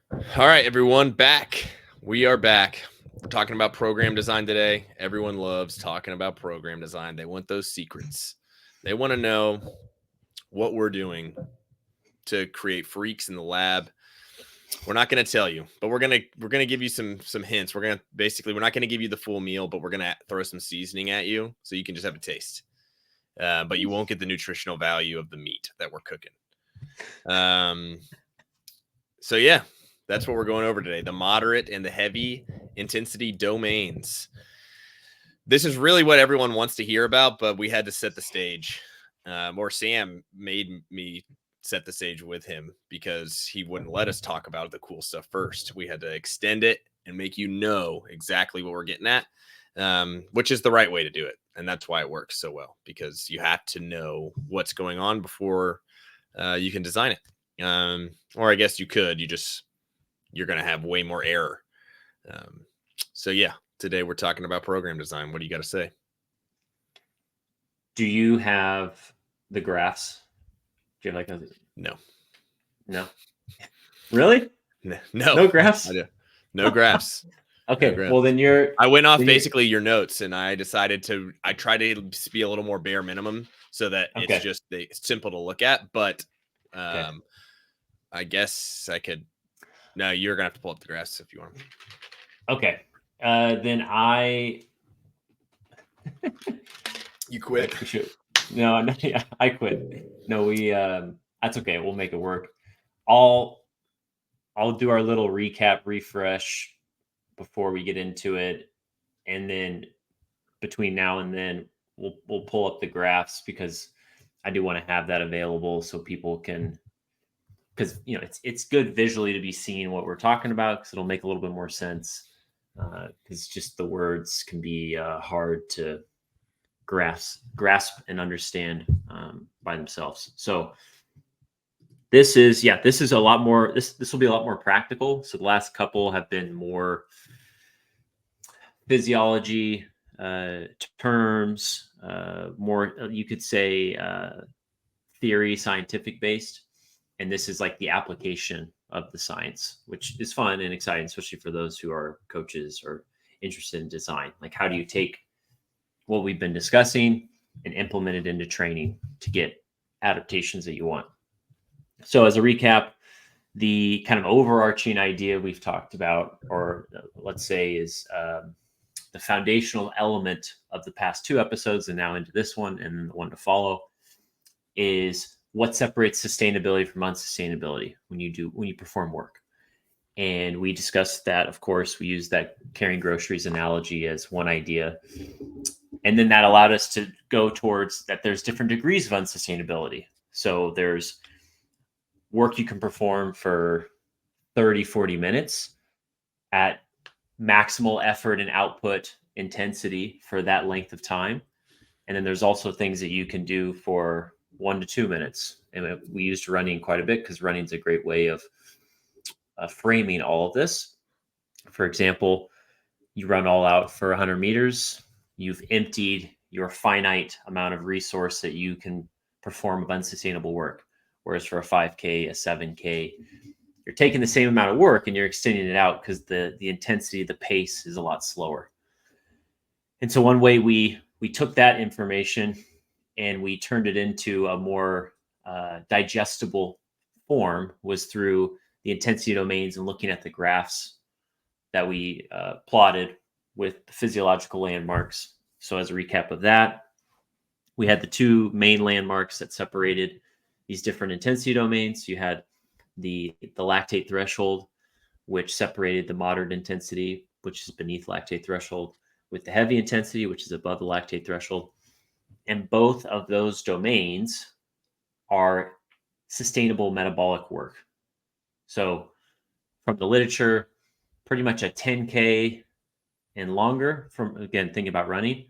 All right, everyone, back. We are back. We're talking about program design today. Everyone loves talking about program design. They want those secrets. They want to know what we're doing to create freaks in the lab. We're not going to tell you, but we're gonna give you some hints. We're not going to give you the full meal, but we're going to throw some seasoning at you so you can just have a taste. But you won't get the nutritional value of the meat that we're cooking. So yeah, that's what we're going over today. The moderate and the heavy intensity domains. This is really what everyone wants to hear about, but we had to set the stage. Or Sam made me set the stage with him because he wouldn't let us talk about the cool stuff first. We had to extend it and make you know exactly what we're getting at, which is the right way to do it. And that's why it works so well, because you have to know what's going on before you can design it. Or I guess you could, you're going to have way more error. So yeah, today we're talking about program design. What do you got to say? Do you have the graphs? Do you have like a No. Really? No. No graphs? I do. No graphs. Okay, No graphs. well then I went off basically your notes, and I try to be a little more bare minimum so that okay. it's simple to look at. But Okay. I guess I could. No, you're gonna have to pull up the graphs if you want. Okay. Then You quit. No, yeah, I quit. No, we that's okay. We'll make it work. I'll do our little recap refresh before we get into it, and then between now and then we'll pull up the graphs because I do want to have that available so people can, because it's good visually to be seeing what we're talking about because it'll make a little bit more sense, because just the words can be hard to grasp and understand by themselves. So this is a lot more, this will be a lot more practical. So the last couple have been more physiology terms, more you could say theory, scientific based, and this is like the application of the science, which is fun and exciting, especially for those who are coaches or interested in design. Like, how do you take what we've been discussing and implement it into training to get adaptations that you want? So as a recap, the kind of overarching idea we've talked about, or let's say, is the foundational element of the past two episodes and now into this one and the one to follow, is what separates sustainability from unsustainability when you perform work. And we discussed that. Of course, we used that carrying groceries analogy as one idea, and then that allowed us to go towards that there's different degrees of unsustainability. So there's work you can perform for 30-40 minutes at maximal effort and output intensity for that length of time. And then there's also things that you can do for 1 to 2 minutes. And we used running quite a bit because running is a great way of framing all of this. For example, you run all out for 100 meters, you've emptied your finite amount of resource that you can perform of unsustainable work. Whereas for a 5K, a 7K, you're taking the same amount of work and you're extending it out because the intensity, the pace is a lot slower. And so one way we took that information and we turned it into a more digestible form was through the intensity domains and looking at the graphs that we plotted with the physiological landmarks. So as a recap of that, we had the two main landmarks that separated these different intensity domains. You had the lactate threshold, which separated the moderate intensity, which is beneath lactate threshold, with the heavy intensity, which is above the lactate threshold. And both of those domains are sustainable metabolic work. So from the literature, pretty much a 10K and longer, from, again, thinking about running,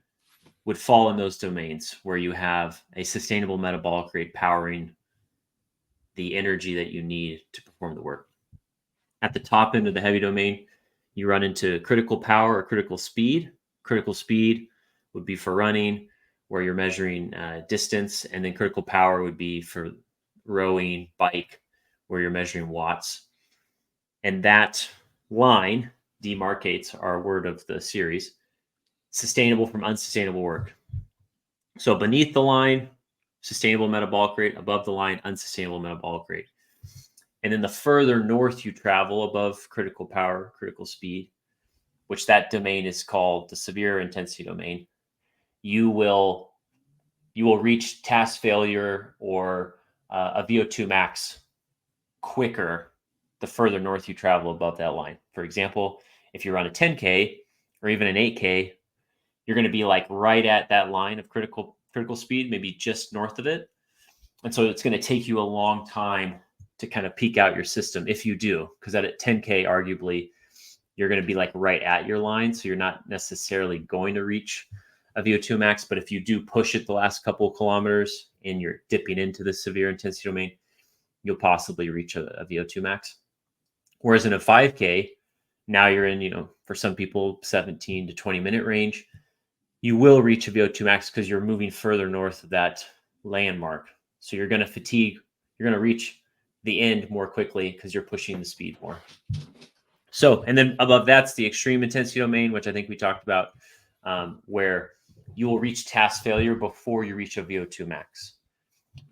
would fall in those domains where you have a sustainable metabolic rate powering the energy that you need to perform the work. At the top end of the heavy domain, you run into critical power or critical speed. Critical speed would be for running, where you're measuring distance, and then critical power would be for rowing, bike, where you're measuring watts. And that line demarcates our word of the series, sustainable from unsustainable work. So beneath the line, sustainable metabolic rate, above the line, unsustainable metabolic rate. And then the further north you travel above critical power, critical speed, which that domain is called the severe intensity domain, you will reach task failure or a VO2 max quicker the further north you travel above that line. For example, if you run a 10K or even an 8K, you're going to be like right at that line of critical speed, maybe just north of it. And so it's going to take you a long time to kind of peak out your system if you do, because at 10K, arguably, you're going to be like right at your line. So you're not necessarily going to reach a VO2 max. But if you do push it the last couple of kilometers and you're dipping into the severe intensity domain, you'll possibly reach a VO2 max. Whereas in a 5K, now you're in, for some people, 17 to 20 minute range. You will reach a VO2 max because you're moving further north of that landmark. So you're going to fatigue. You're going to reach the end more quickly because you're pushing the speed more. So, and then above that's the extreme intensity domain, which I think we talked about, where you will reach task failure before you reach a VO2 max.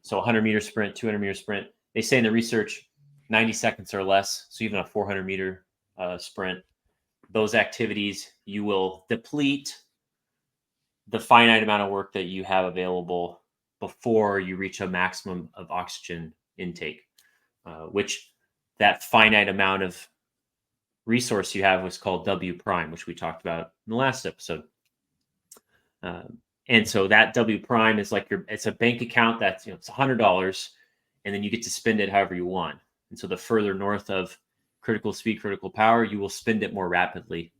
So 100-meter sprint, 200-meter sprint. They say in the research, 90 seconds or less. So even a 400-meter sprint, those activities, you will deplete the finite amount of work that you have available before you reach a maximum of oxygen intake, which that finite amount of resource you have was called W prime, which we talked about in the last episode. And so that W prime is like it's a bank account that's, it's $100, and then you get to spend it however you want. And so the further north of critical speed, critical power, you will spend it more rapidly.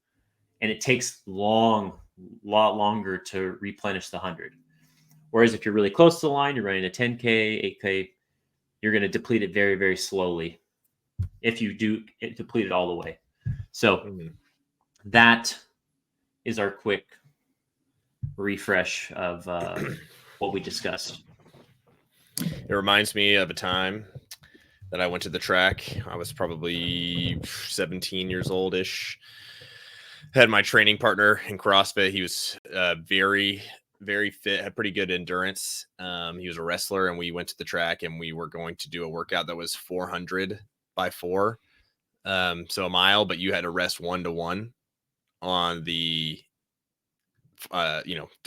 And it takes lot longer to replenish the 100. Whereas if you're really close to the line, you're running a 10K, 8K, you're going to deplete it very, very slowly if you do deplete it all the way. So that is our quick refresh of what we discussed. It reminds me of a time that I went to the track. I was probably 17 years old-ish. Had my training partner in CrossFit. He was very, very fit, had pretty good endurance. He was a wrestler, and we went to the track, and we were going to do a workout that was 400 by 4. So a mile, but you had to rest 1-to-1 on the,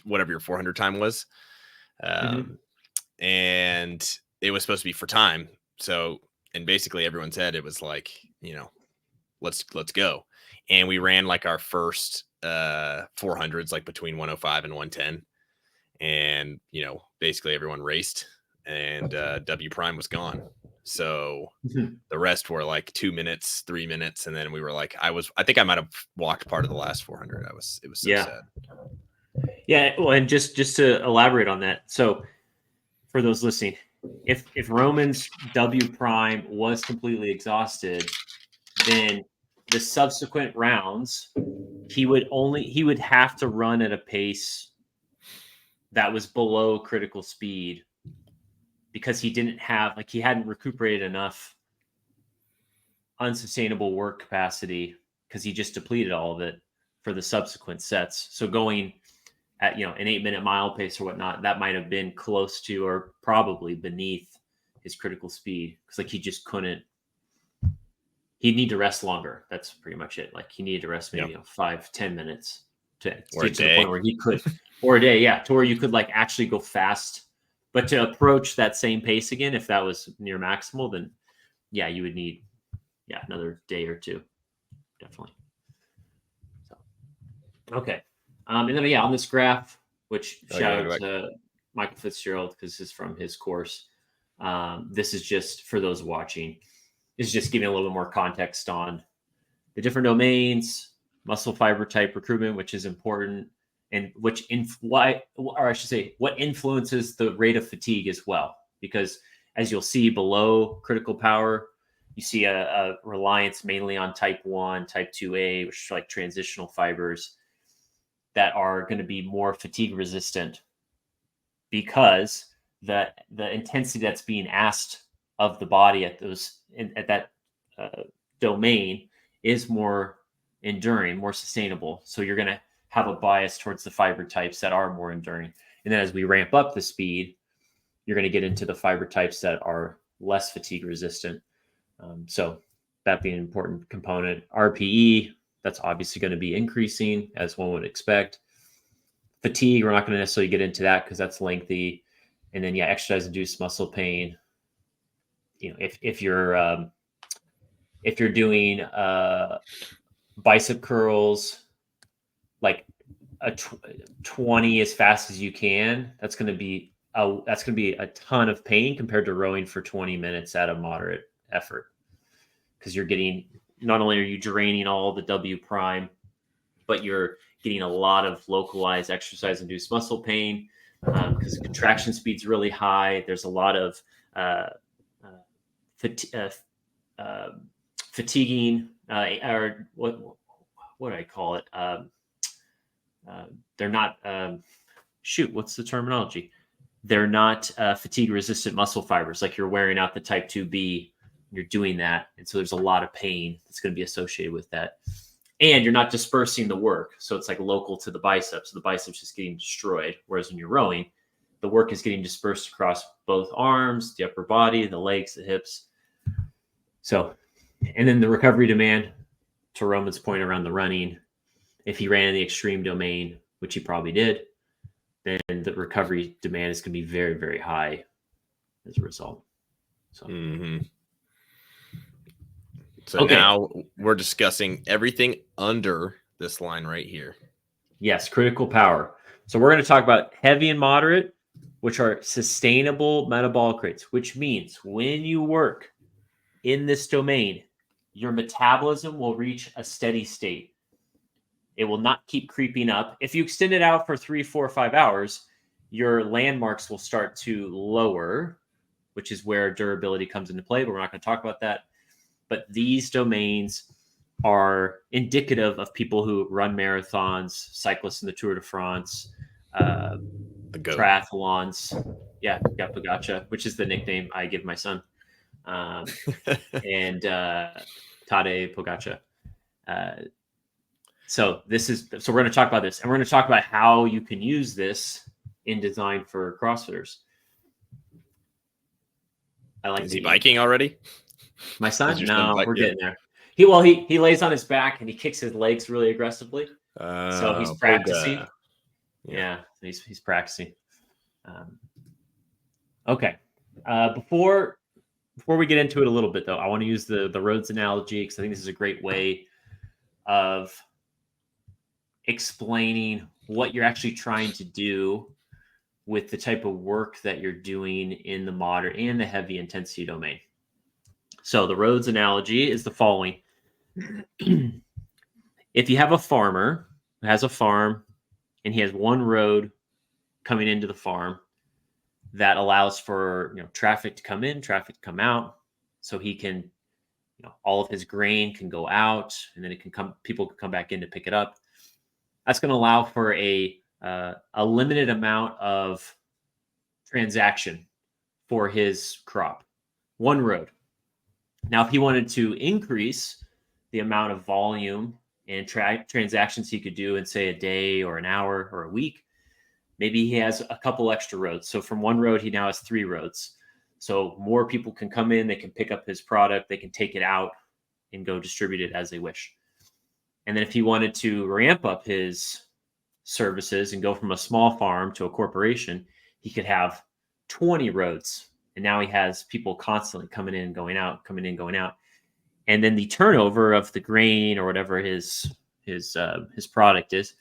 whatever your 400 time was. And it was supposed to be for time. So, and basically everyone said it was like, let's go. And we ran like our first 400s, like between 105 and 110. And, basically everyone raced, and W prime was gone. So the rest were like 2 minutes, 3 minutes. And then we were like, I think I might've walked part of the last 400. It was so sad. Yeah. Well, and just to elaborate on that. So for those listening, if Roman's W prime was completely exhausted, then the subsequent rounds, he would have to run at a pace that was below critical speed, because he hadn't recuperated enough unsustainable work capacity, because he just depleted all of it for the subsequent sets. So going at, an 8-minute mile pace or whatnot, that might have been close to or probably beneath his critical speed, because he just couldn't. He'd need to rest longer. That's pretty much it. He needed to rest maybe 5-10 minutes to get to the point where he could, or a day, to where you could actually go fast. But to approach that same pace again, if that was near maximal, then you would need another day or two, definitely. So okay, and then on this graph, which shout out to Michael Fitzgerald, because this is from his course. This is just for those watching. Is just giving a little bit more context on the different domains, muscle fiber type recruitment, which is important, and what influences the rate of fatigue as well. Because as you'll see below critical power, you see a reliance mainly on type 1, type 2A, which are like transitional fibers that are going to be more fatigue resistant, because the intensity that's being asked of the body at that domain is more enduring, more sustainable. So you're going to have a bias towards the fiber types that are more enduring. And then as we ramp up the speed, you're going to get into the fiber types that are less fatigue resistant. So that being an important component. RPE, that's obviously going to be increasing as one would expect. Fatigue, we're not going to necessarily get into that because that's lengthy. And then, exercise-induced muscle pain. If you're doing bicep curls, like a 20 as fast as you can, that's going to be a ton of pain compared to rowing for 20 minutes at a moderate effort, because you're getting, not only are you draining all the W prime, but you're getting a lot of localized exercise-induced muscle pain because the contraction speed's really high. There's a lot of fatiguing, or what do I call it? They're not, what's the terminology? They're not fatigue-resistant muscle fibers. Like you're wearing out the type 2B, you're doing that. And so there's a lot of pain that's going to be associated with that. And you're not dispersing the work. So it's like local to the biceps. So the biceps just getting destroyed. Whereas when you're rowing, the work is getting dispersed across both arms, the upper body, the legs, the hips. So, and then the recovery demand, to Roman's point around the running, if he ran in the extreme domain, which he probably did, then the recovery demand is going to be very, very high as a result. So, So now we're discussing everything under this line right here. Yes, critical power. So we're going to talk about heavy and moderate, which are sustainable metabolic rates, which means when you work in this domain, your metabolism will reach a steady state. It will not keep creeping up. If you extend it out for 3, 4, 5 hours, your landmarks will start to lower, which is where durability comes into play, but we're not going to talk about that. But these domains are indicative of people who run marathons, cyclists in the Tour de France, triathlons. Yeah, Pogača, which is the nickname I give my son. And Tadej Pogača. So we're going to talk about this, and we're going to talk about how you can use this in design for CrossFitters. Is he biking already? My son? No, we're getting there. He lays on his back and he kicks his legs really aggressively. So he's practicing. Yeah, he's practicing. Okay. Before we get into it a little bit, though, I want to use the roads analogy because I think this is a great way of explaining what you're actually trying to do with the type of work that you're doing in the moderate and the heavy intensity domain. So the roads analogy is the following. If you have a farmer who has a farm and he has one road coming into the farm that allows for traffic to come in, traffic to come out, so he can, all of his grain can go out and then people can come back in to pick it up. That's going to allow for a limited amount of transaction for his crop. One road. Now, if he wanted to increase the amount of volume and transactions he could do in, say, a day or an hour or a week, maybe he has a couple extra roads. So from one road, he now has 3 roads. So more people can come in, they can pick up his product, they can take it out and go distribute it as they wish. And then if he wanted to ramp up his services and go from a small farm to a corporation, he could have 20 roads. And now he has people constantly coming in, going out, coming in, going out. And then the turnover of the grain or whatever his product is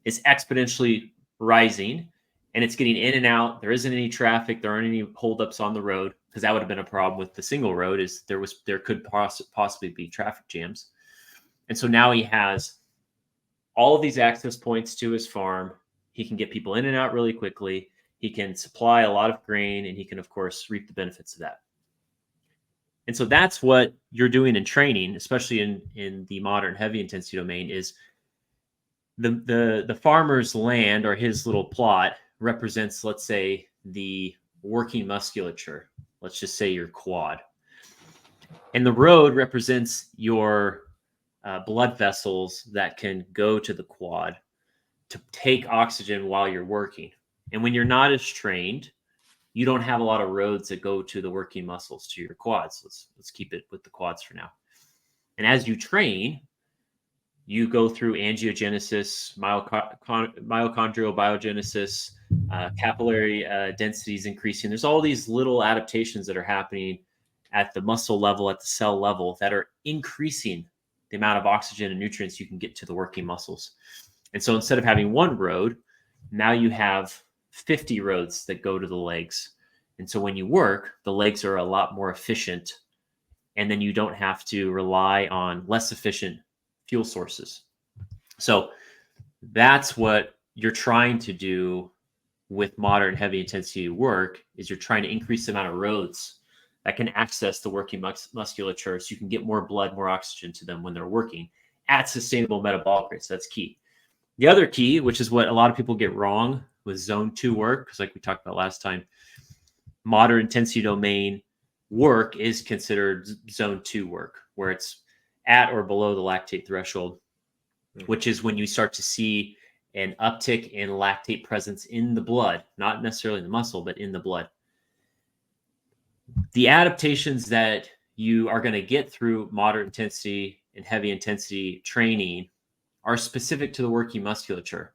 exponentially rising, and it's getting in and out. There isn't any traffic. There aren't any holdups on the road, because that would have been a problem with the single road. Is there could possibly be traffic jams. And so now he has all of these access points to his farm. He can get people in and out really quickly. He can supply a lot of grain, and he can, of course, reap the benefits of that. And so that's what you're doing in training, especially in the modern heavy intensity domain, is the farmer's land or his little plot represents, let's say, the working musculature. Let's just say your quad. And the road represents your blood vessels that can go to the quad to take oxygen while you're working. And when you're not as trained, you don't have a lot of roads that go to the working muscles, to your quads. Let's keep it with the quads for now. And as you train, you go through angiogenesis, mitochondrial biogenesis, capillary densities increasing. There's all these little adaptations that are happening at the muscle level, at the cell level, that are increasing the amount of oxygen and nutrients you can get to the working muscles. And so instead of having one road, now you have 50 roads that go to the legs. And so when you work, the legs are a lot more efficient. And then you don't have to rely on less efficient fuel sources. So that's what you're trying to do with modern heavy intensity work, is you're trying to increase the amount of roads that can access the working musculature, so you can get more blood, more oxygen to them when they're working at sustainable metabolic rates. That's key. The other key, which is what a lot of people get wrong with zone 2 work, because like we talked about last time, moderate intensity domain work is considered zone 2 work, where it's at or below the lactate threshold, which is when you start to see an uptick in lactate presence in the blood, not necessarily in the muscle, but in the blood. The adaptations that you are going to get through moderate intensity and heavy intensity training are specific to the working musculature.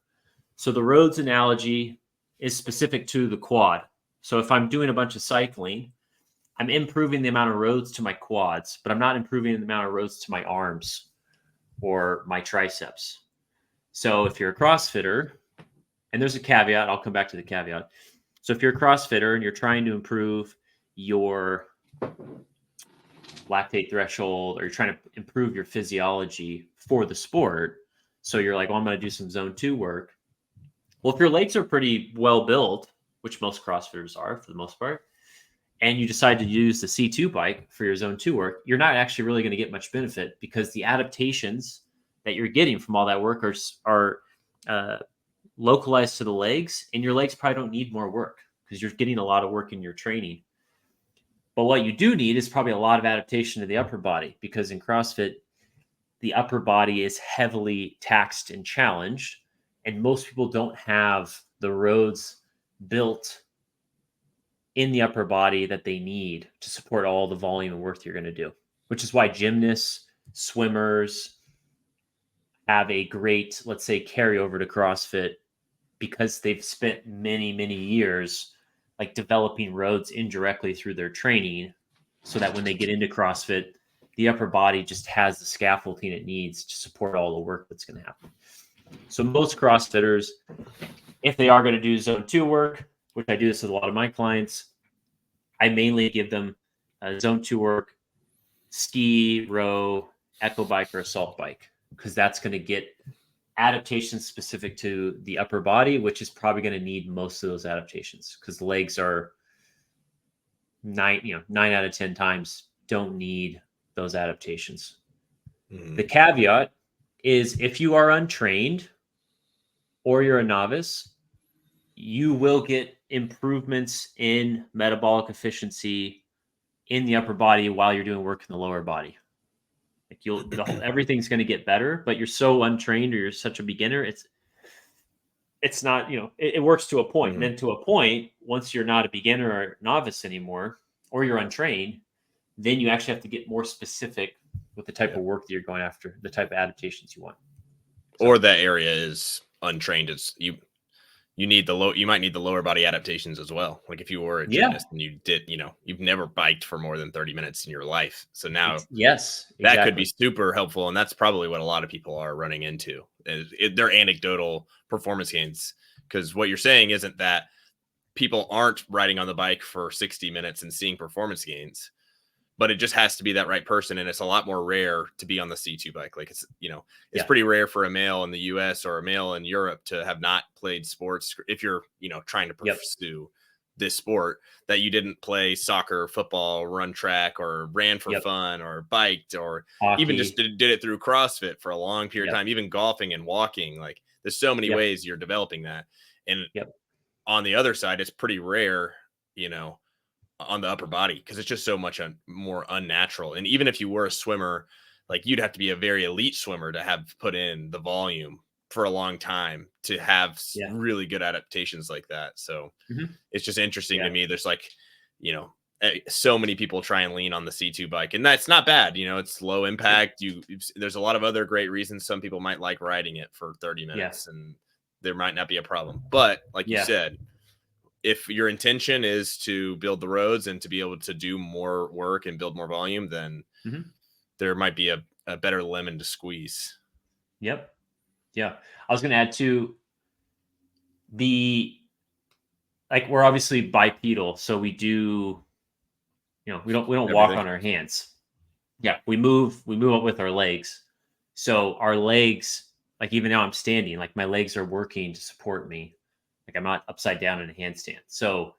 So the roads analogy is specific to the quad. So if I'm doing a bunch of cycling, I'm improving the amount of roads to my quads, but I'm not improving the amount of roads to my arms or my triceps. So if you're a CrossFitter, and there's a caveat, I'll come back to the caveat. So if you're a CrossFitter and you're trying to improve your lactate threshold, or you're trying to improve your physiology for the sport, so you're like, well, I'm going to do some zone 2 work. Well, if your legs are pretty well built, which most CrossFitters are for the most part, and you decide to use the C2 bike for your zone 2 work, you're not actually really going to get much benefit, because the adaptations that you're getting from all that work are localized to the legs, and your legs probably don't need more work because you're getting a lot of work in your training. But what you do need is probably a lot of adaptation to the upper body, because in CrossFit, the upper body is heavily taxed and challenged, and most people don't have the roads built in the upper body that they need to support all the volume and work you're going to do, which is why gymnasts, swimmers have a great, let's say, carryover to CrossFit, because they've spent many, many years like developing roads indirectly through their training, so that when they get into CrossFit, the upper body just has the scaffolding it needs to support all the work that's going to happen. So most CrossFitters, if they are going to do zone 2 work, which I do this with a lot of my clients, I mainly give them zone 2 work, ski, row, echo bike, or assault bike, because that's going to get adaptations specific to the upper body, which is probably going to need most of those adaptations, because the legs are 9 out of 10 times don't need those adaptations. The caveat is, if you are untrained or you're a novice, you will get improvements in metabolic efficiency in the upper body while you're doing work in the lower body. Like everything's going to get better, but you're so untrained, or you're such a beginner, it's not, it works to a point. And then to a point, once you're not a beginner or novice anymore, or you're untrained, then you actually have to get more specific with the type of work that you're going after, the type of adaptations you want. Or that area is untrained. It's you need you might need the lower body adaptations as well. Like if you were a gymnast and you did, you've never biked for more than 30 minutes in your life. So now yes, exactly. That could be super helpful. And that's probably what a lot of people are running into. They're anecdotal performance gains, because what you're saying isn't that people aren't riding on the bike for 60 minutes and seeing performance gains, but it just has to be that right person. And it's a lot more rare to be on the C2 bike. Like it's pretty rare for a male in the US or a male in Europe to have not played sports. If you're, trying to pursue this sport, that you didn't play soccer, football, run track, or ran for fun, or biked, or hockey, even just did it through CrossFit for a long period of time, even golfing and walking. Like there's so many ways you're developing that. And on the other side, it's pretty rare, on the upper body because it's just so much more unnatural. And even if you were a swimmer, like you'd have to be a very elite swimmer to have put in the volume for a long time to have Yeah. really good adaptations like that. So it's just interesting to me. There's like, so many people try and lean on the C2 bike, and that's not bad. It's low impact. There's a lot of other great reasons some people might like riding it for 30 minutes and there might not be a problem. But like you said, if your intention is to build the roads and to be able to do more work and build more volume, then there might be a better lemon to squeeze. Yep. Yeah. I was going to add to we're obviously bipedal. So we do, we don't walk on our hands. Yeah. We move up with our legs. So our legs, like even now I'm standing, like my legs are working to support me. Like I'm not upside down in a handstand. So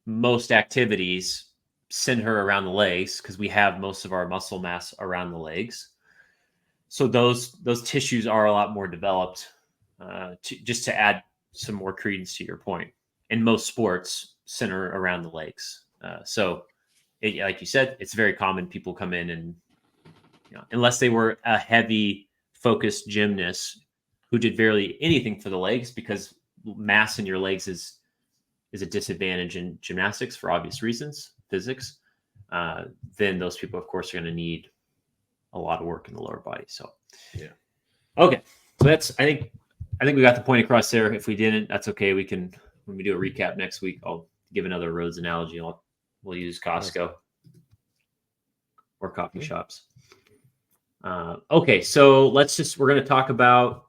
most activities center around the legs because we have most of our muscle mass around the legs. So those tissues are a lot more developed. Just to add some more credence to your point, and most sports center around the legs. Like you said, it's very common people come in and unless they were a heavy focused gymnast who did barely anything for the legs, because mass in your legs is a disadvantage in gymnastics for obvious reasons, physics. Then those people, of course, are going to need a lot of work in the lower body. So, okay. So I think we got the point across there. If we didn't, that's okay. When we do a recap next week, I'll give another roads analogy. We'll use Costco or coffee shops. Okay. So we're going to talk about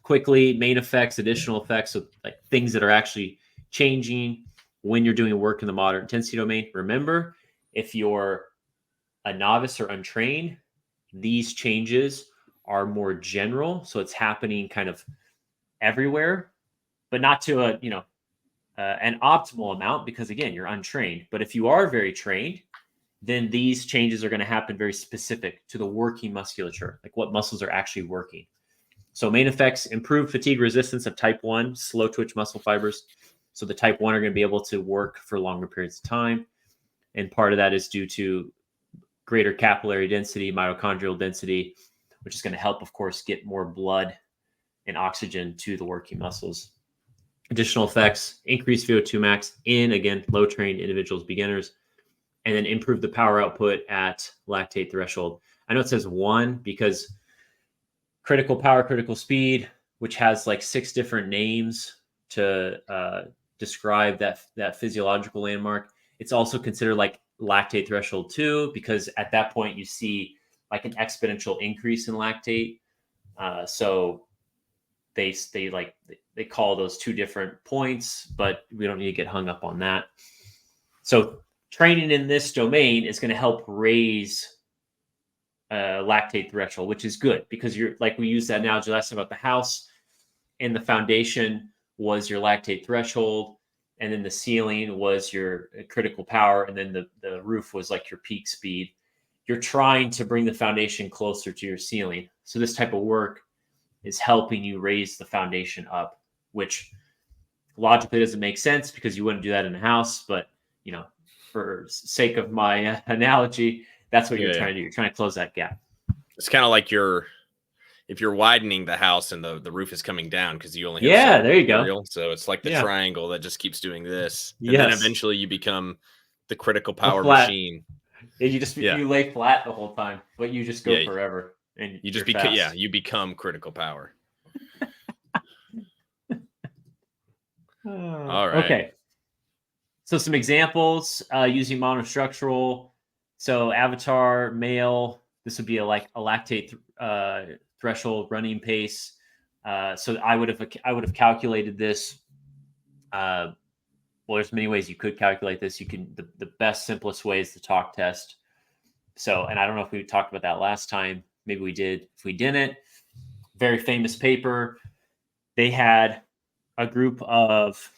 quickly main effects, additional effects of like things that are actually changing when you're doing work in the moderate intensity domain. Remember, if you're a novice or untrained, these changes are more general. So it's happening kind of everywhere, but not to an optimal amount because again, you're untrained. But if you are very trained, then these changes are going to happen very specific to the working musculature, like what muscles are actually working. So main effects: improved fatigue resistance of type 1 slow twitch muscle fibers. So the type 1 are going to be able to work for longer periods of time. And part of that is due to greater capillary density, mitochondrial density, which is going to help, of course, get more blood and oxygen to the working muscles. Additional effects: increased VO2 max in, again, low trained individuals, beginners, and then improve the power output at lactate threshold. I know it says 1 because critical power, critical speed, which has like 6 different names to describe that physiological landmark. It's also considered like lactate threshold 2 because at that point you see like an exponential increase in lactate. So they call those 2 different points, but we don't need to get hung up on that. So training in this domain is going to help raise lactate threshold, which is good because you're like we used that analogy last time about the house, and the foundation was your lactate threshold, and then the ceiling was your critical power, and then the roof was like your peak speed. You're trying to bring the foundation closer to your ceiling. So this type of work is helping you raise the foundation up, which logically doesn't make sense because you wouldn't do that in a house, but for sake of my analogy, that's what you're trying to do. You're trying to close that gap. It's kind of like if you're widening the house and the roof is coming down because you only have there you material. go. So it's like the triangle that just keeps doing this, and then eventually you become the critical power machine. And you lay flat the whole time, but you just go forever, and you just you become critical power. All right. Okay. So some examples using monostructural. So avatar male, this would be a lactate threshold running pace. So I would have calculated this. Well, there's many ways you could calculate this. You can the best simplest way is the talk test. So, and I don't know if we talked about that last time. Maybe we did. If we didn't, very famous paper. They had a group of,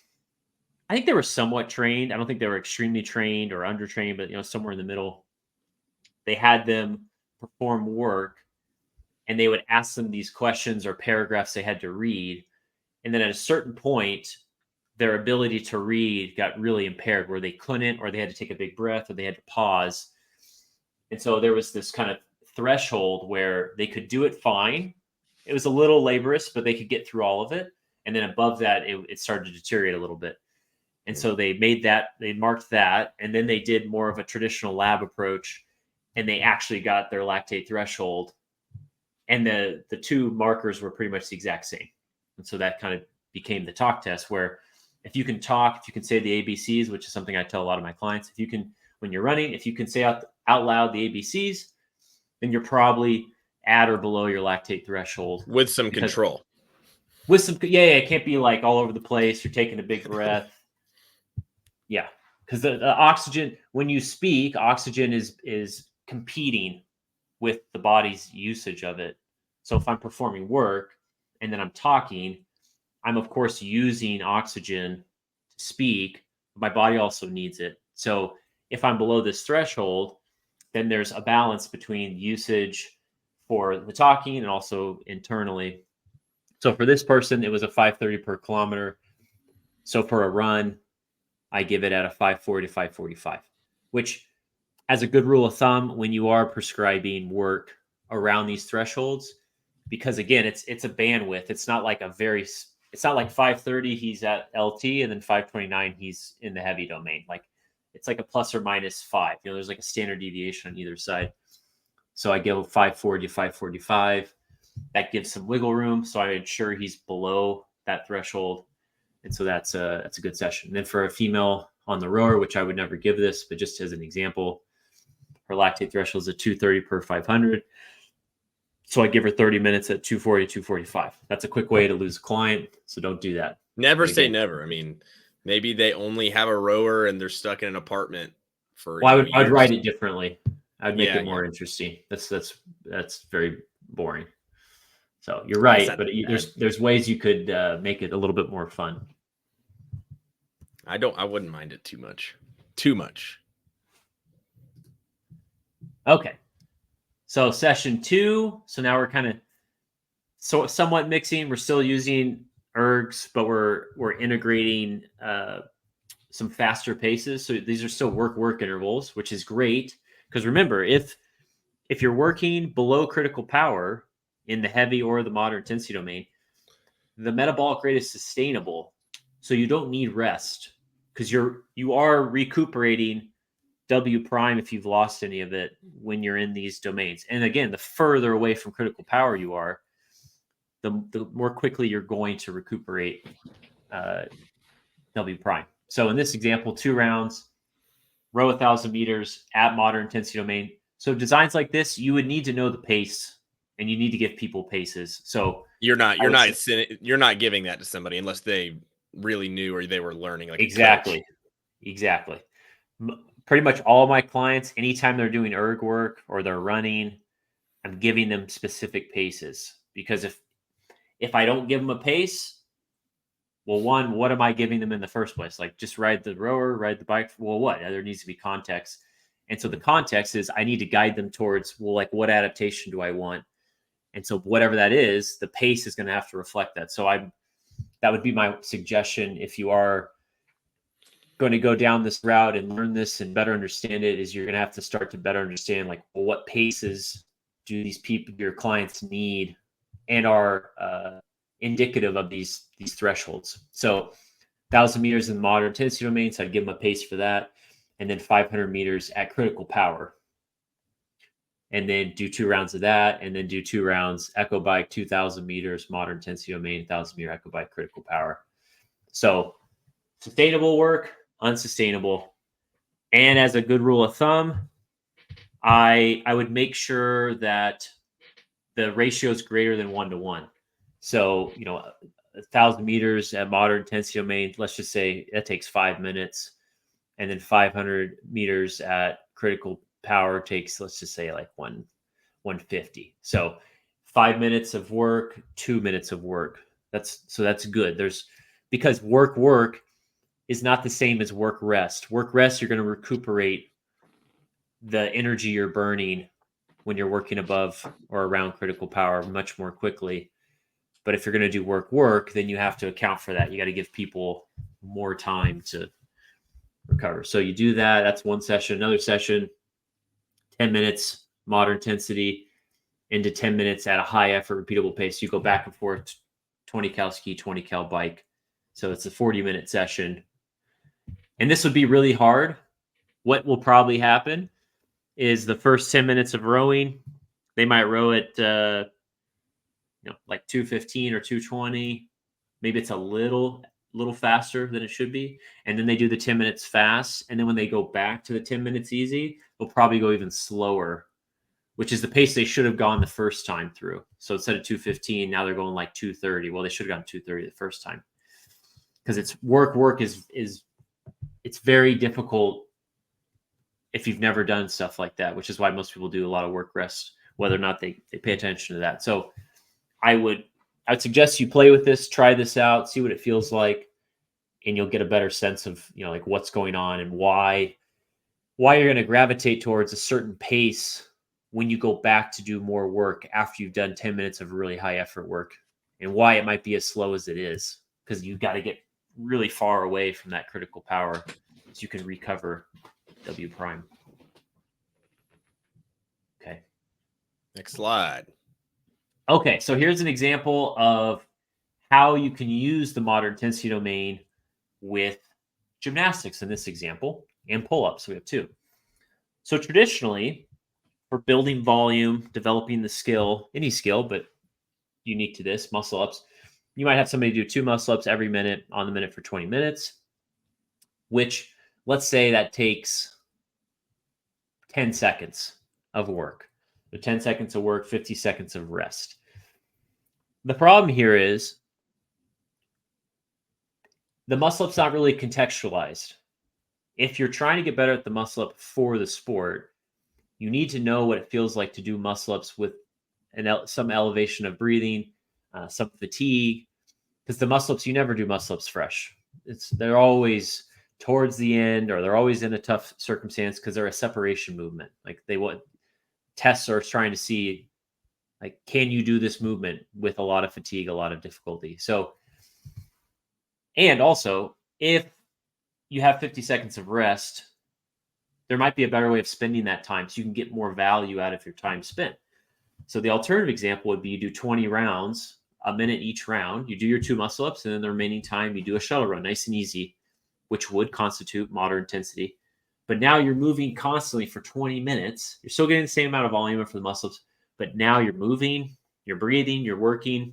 I think they were somewhat trained. I don't think they were extremely trained or undertrained, but somewhere in the middle. They had them perform work, and they would ask them these questions or paragraphs they had to read, and then at a certain point, their ability to read got really impaired, where they couldn't, or they had to take a big breath, or they had to pause. And so there was this kind of threshold where they could do it fine. It was a little laborious, but they could get through all of it. And then above that, it started to deteriorate a little bit. And so they marked that, and then they did more of a traditional lab approach, and they actually got their lactate threshold. And the two markers were pretty much the exact same. And so that kind of became the talk test, where if you can talk, if you can say the ABCs, which is something I tell a lot of my clients, if you can, when you're running, if you can say out loud the ABCs, then you're probably at or below your lactate threshold. With some control. With some, it can't be like all over the place. You're taking a big breath. Yeah, because the oxygen, when you speak, oxygen is competing with the body's usage of it. So if I'm performing work and then I'm talking, I'm of course using oxygen to speak. My body also needs it. So if I'm below this threshold, then there's a balance between usage for the talking and also internally. So for this person, it was a 530 per kilometer. So for a run, I give it at a 540 to 545, which, as a good rule of thumb, when you are prescribing work around these thresholds, because again, it's a bandwidth. It's not like it's not like 530 he's at LT and then 529 he's in the heavy domain. Like it's like a plus or minus 5. There's like a standard deviation on either side. So I give 540 to 545. That gives some wiggle room, so I ensure he's below that threshold. And so that's a good session. And then for a female on the rower, which I would never give this, but just as an example, her lactate threshold is at 230 per 500. So I give her 30 minutes at 240, 245. That's a quick way to lose a client. So don't do that. Never say never. I mean, maybe they only have a rower and they're stuck in an apartment for. Well, I'd write it differently. I'd make it more Yeah. interesting. That's very boring. So you're right, but there's ways you could make it a little bit more fun. I wouldn't mind it too much. Too much. Okay. So session 2. So now we're kind of somewhat mixing. We're still using ergs, but we're integrating some faster paces. So these are still work intervals, which is great. Because remember, if you're working below critical power in the heavy or the moderate intensity domain, the metabolic rate is sustainable. So you don't need rest, because you are recuperating W prime if you've lost any of it when you're in these domains. And again, the further away from critical power you are, the more quickly you're going to recuperate W prime. So in this example, 2 rounds, row 1,000 meters at moderate intensity domain. So designs like this, you would need to know the pace, and you need to give people paces. So you're not giving that to somebody unless they really knew or they were learning. Like exactly. Pretty much all of my clients, anytime they're doing erg work or they're running, I'm giving them specific paces, because if I don't give them a pace, well, one, what am I giving them in the first place? Like, just ride the rower, ride the bike. Well, what? There needs to be context. And so the context is I need to guide them towards, well, like, what adaptation do I want? And so whatever that is, the pace is going to have to reflect that. So that would be my suggestion. If you are going to go down this route and learn this and better understand it, is you're going to have to start to better understand, like, well, what paces do these people, your clients, need and are indicative of these thresholds. So 1,000 meters in the moderate intensity domain, so I'd give them a pace for that. And then 500 meters at critical power. And then do 2 rounds of that, and then do 2 rounds echo bike, 2,000 meters, moderate intensity domain, 1,000 meter echo bike, critical power. So sustainable work, unsustainable. And as a good rule of thumb, I would make sure that the ratio is greater than 1-to-1. So, 1,000 meters at moderate intensity domain, let's just say that takes 5 minutes. And then 500 meters at critical power takes, let's just say, like 150. So 5 minutes of work, 2 minutes of work. That's good. Because work is not the same as work rest. Work rest, you're going to recuperate the energy you're burning when you're working above or around critical power much more quickly. But if you're going to do work, then you have to account for that. You got to give people more time to recover. So you do that. That's one session. Another session, 10 minutes, moderate intensity, into 10 minutes at a high effort, repeatable pace. You go back and forth, 20 cal ski, 20 cal bike. So it's a 40-minute session. And this would be really hard. What will probably happen is the first 10 minutes of rowing, they might row at like 215 or 220. Maybe it's a little faster than it should be. And then they do the 10 minutes fast. And then when they go back to the 10 minutes easy, they'll probably go even slower, which is the pace they should have gone the first time through. So instead of 215, now they're going like 230. Well, they should have gone 230 the first time. Because it's work is it's very difficult if you've never done stuff like that, which is why most people do a lot of work rest, whether or not they pay attention to that. So I would suggest you play with this, try this out, see what it feels like, and you'll get a better sense of, like what's going on and why you're going to gravitate towards a certain pace when you go back to do more work after you've done 10 minutes of really high effort work, and why it might be as slow as it is, because you've got to get really far away from that critical power so you can recover W prime. Okay. Next slide. Okay, so here's an example of how you can use the moderate intensity domain with gymnastics in this example, and pull-ups. We have two. So traditionally, for building volume, developing the skill, any skill, but unique to this, muscle ups, you might have somebody do 2 muscle ups every minute on the minute for 20 minutes, which let's say that takes 10 seconds of work. So 10 seconds of work, 50 seconds of rest. The problem here is the muscle up's not really contextualized. If you're trying to get better at the muscle up for the sport, you need to know what it feels like to do muscle ups with some elevation of breathing, some fatigue, because the muscle ups, you never do muscle ups fresh. They're always towards the end, or they're always in a tough circumstance because they're a separation movement. Like tests are trying to see, like, can you do this movement with a lot of fatigue, a lot of difficulty? So, and also, if you have 50 seconds of rest, there might be a better way of spending that time so you can get more value out of your time spent. So the alternative example would be you do 20 rounds, a minute each round. You do your 2 muscle ups, and then the remaining time you do a shuttle run, nice and easy, which would constitute moderate intensity. But now you're moving constantly for 20 minutes. You're still getting the same amount of volume for the muscle ups, but now you're moving, you're breathing, you're working.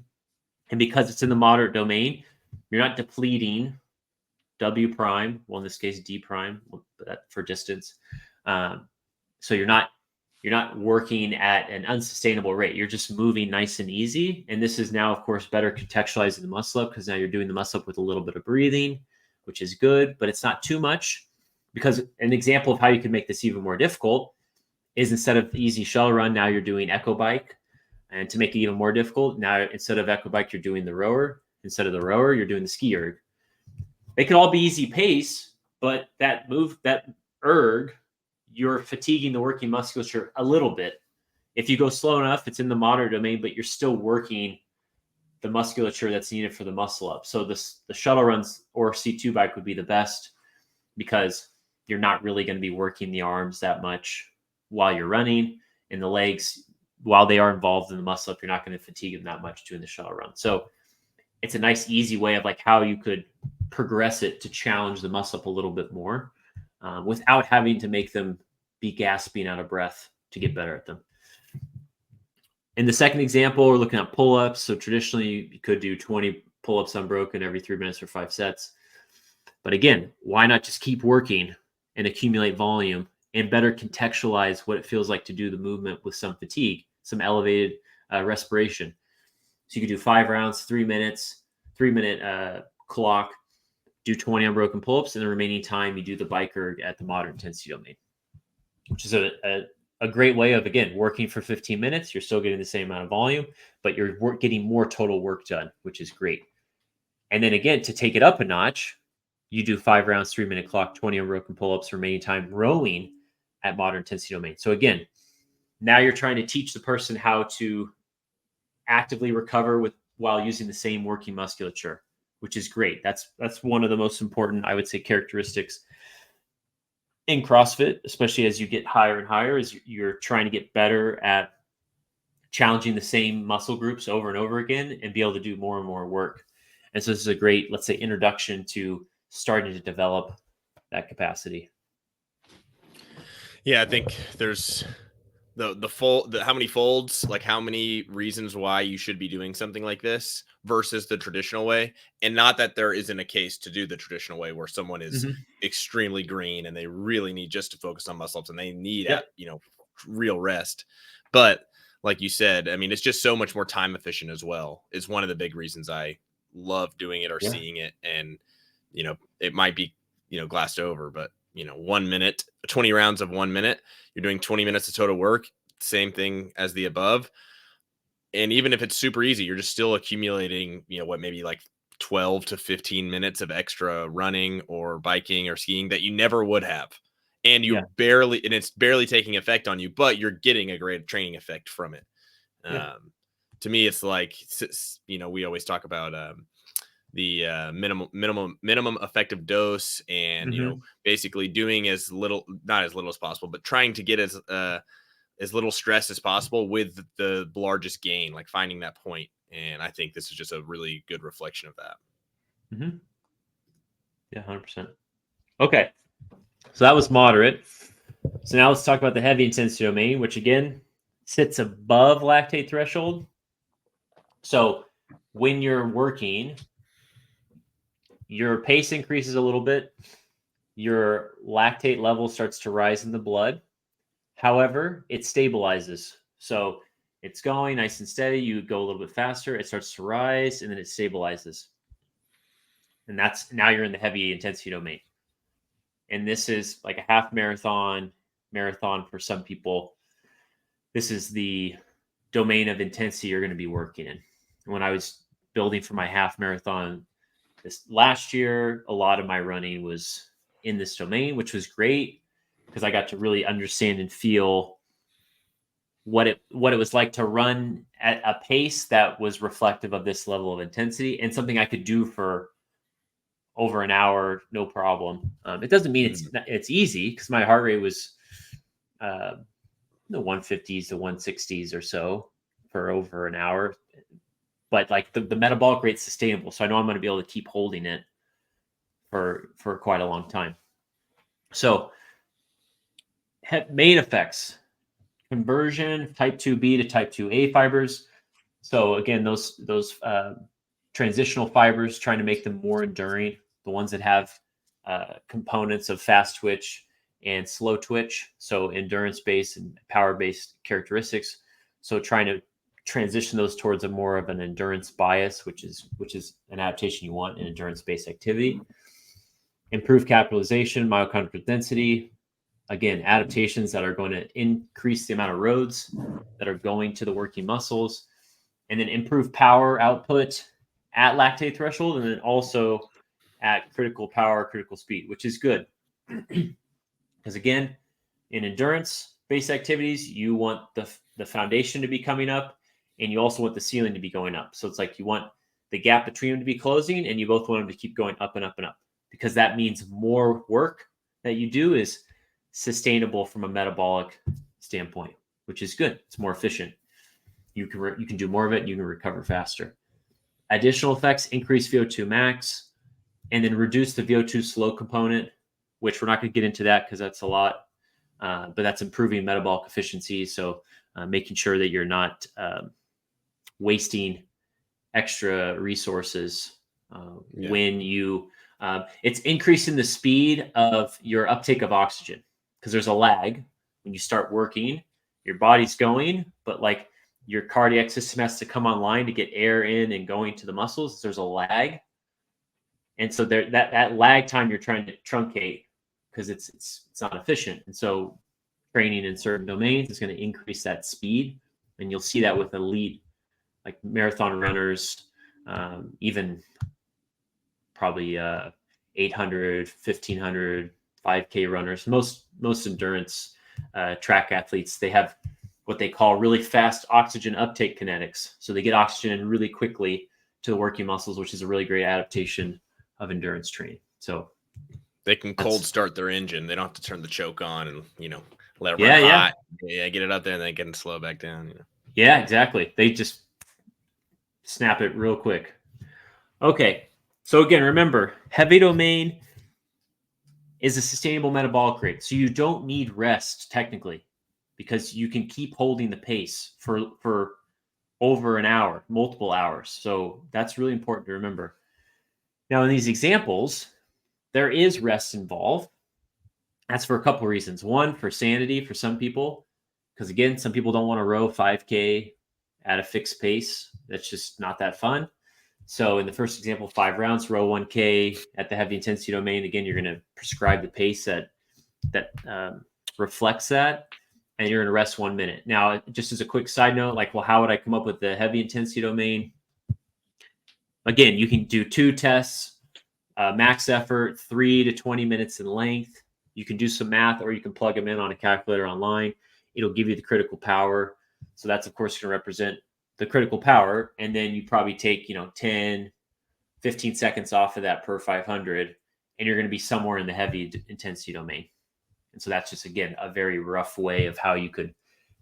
And because it's in the moderate domain, you're not depleting W prime, well, in this case, D prime, for distance. So you're not working at an unsustainable rate. You're just moving nice and easy. And this is now, of course, better contextualizing the muscle up, because now you're doing the muscle up with a little bit of breathing, which is good, but it's not too much. Because an example of how you can make this even more difficult is, instead of the easy shuttle run, now you're doing echo bike. And to make it even more difficult, now instead of echo bike, you're doing the rower. Instead of the rower, you're doing the ski erg. They can all be easy pace, but that erg, you're fatiguing the working musculature a little bit. If you go slow enough, it's in the moderate domain, but you're still working the musculature that's needed for the muscle up. So the shuttle runs or C2 bike would be the best, because you're not really going to be working the arms that much while you're running, and the legs, while they are involved in the muscle up, you're not going to fatigue them that much doing the shuttle run. So it's a nice, easy way of like how you could progress it to challenge the muscle up a little bit more, without having to make them be gasping out of breath to get better at them. In the second example, we're looking at pull-ups. So traditionally, you could do 20 pull-ups unbroken every 3 minutes for 5 sets. But again, why not just keep working and accumulate volume and better contextualize what it feels like to do the movement with some fatigue, some elevated respiration. So you could do 5 rounds, 3 minutes, 3-minute clock, do 20 unbroken pull-ups, and the remaining time you do the bike erg at the moderate intensity domain, which is a great way of, again, working for 15 minutes. You're still getting the same amount of volume, but you're getting more total work done, which is great. And then again, to take it up a notch, you do 5 rounds, 3-minute clock, 20 unbroken pull-ups, remaining time rowing at moderate intensity domain. So again, now you're trying to teach the person how to actively recover while using the same working musculature, which is great. That's one of the most important, I would say, characteristics in CrossFit, especially as you get higher and higher, is you're trying to get better at challenging the same muscle groups over and over again and be able to do more and more work. And so this is a great, let's say, introduction to starting to develop that capacity. Yeah, I think there's how many folds, like how many reasons why you should be doing something like this versus the traditional way. And not that there isn't a case to do the traditional way where someone is extremely green and they really need just to focus on muscle ups and they need Yeah. real rest. But like you said, I mean, it's just so much more time efficient as well. Is one of the big reasons I love doing it or Yeah. seeing it. And it might be glassed over, but 1 minute, 20 rounds of 1 minute, you're doing 20 minutes of total work, same thing as the above. And even if it's super easy, you're just still accumulating, maybe like 12 to 15 minutes of extra running or biking or skiing that you never would have. And it's barely taking effect on you, but you're getting a great training effect from it. To me, it's like, we always talk about, the minimum effective dose, and basically doing not as little as possible, but trying to get as little stress as possible with the largest gain, like finding that point. And I think this is just a really good reflection of that. Yeah, 100%. Okay, so that was moderate. So now let's talk about the heavy intensity domain, which again sits above lactate threshold. So when you're working, your pace increases a little bit, your lactate level starts to rise in the blood. However, it stabilizes. So it's going nice and steady. You go a little bit faster, it starts to rise, and then it stabilizes. And now you're in the heavy intensity domain. And this is like a half marathon for some people. This is the domain of intensity you're going to be working in. When I was building for my half marathon this last year, a lot of my running was in this domain, which was great because I got to really understand and feel what it was like to run at a pace that was reflective of this level of intensity, and something I could do for over an hour, no problem. It doesn't mean it's easy, because my heart rate was the 150s to 160s or so for over an hour. But like the metabolic rate's sustainable, so I know I'm going to be able to keep holding it for quite a long time. So main effects: conversion type 2B to type 2A fibers. So again, those transitional fibers, trying to make them more enduring, the ones that have components of fast twitch and slow twitch, so endurance-based and power-based characteristics. So trying to transition those towards a more of an endurance bias, which is an adaptation you want in endurance-based activity. Improve capitalization, mitochondrial density. Again, adaptations that are going to increase the amount of roads that are going to the working muscles, and then improve power output at lactate threshold, and then also at critical power, critical speed, which is good. Because again, in endurance-based activities, you want the foundation to be coming up, and you also want the ceiling to be going up. So it's like you want the gap between them to be closing, and you both want them to keep going up and up and up, because that means more work that you do is sustainable from a metabolic standpoint, which is good. It's more efficient. You can do more of it, and you can recover faster. Additional effects: increase VO2 max, and then reduce the VO2 slow component, which we're not going to get into that because that's a lot, but that's improving metabolic efficiency. So making sure that you're not wasting extra resources when you, it's increasing the speed of your uptake of oxygen, because there's a lag. When you start working, your body's going, but like your cardiac system has to come online to get air in and going to the muscles. There's a lag. And so there, that lag time you're trying to truncate, because it's not efficient. And so training in certain domains is going to increase that speed. And you'll see that with elite, like marathon runners, even probably 800, 1500, 5K runners. Most endurance track athletes, they have what they call really fast oxygen uptake kinetics. So they get oxygen in really quickly to the working muscles, which is a really great adaptation of endurance training. So they can cold start their engine. They don't have to turn the choke on and, let it run yeah, hot. Yeah, get it up there and then get it slow back down. Yeah, exactly. They just snap it real quick. Okay. So again, remember, heavy domain is a sustainable metabolic rate. So you don't need rest technically because you can keep holding the pace for over an hour, multiple hours. So that's really important to remember. Now, in these examples, there is rest involved. That's for a couple of reasons. One, for sanity for some people, because again, some people don't want to row 5K at a fixed pace. That's just not that fun. So in the first example, 5 rounds, row 1K at the heavy intensity domain. Again, you're going to prescribe the pace that reflects that, and you're going to rest 1 minute. Now, just as a quick side note, like, well, how would I come up with the heavy intensity domain? Again, you can do 2 tests, max effort, 3 to 20 minutes in length. You can do some math, or you can plug them in on a calculator online. It'll give you the critical power. So that's, of course, going to represent the critical power. And then you probably take, 10, 15 seconds off of that per 500, and you're going to be somewhere in the heavy intensity domain. And so that's just, again, a very rough way of how you could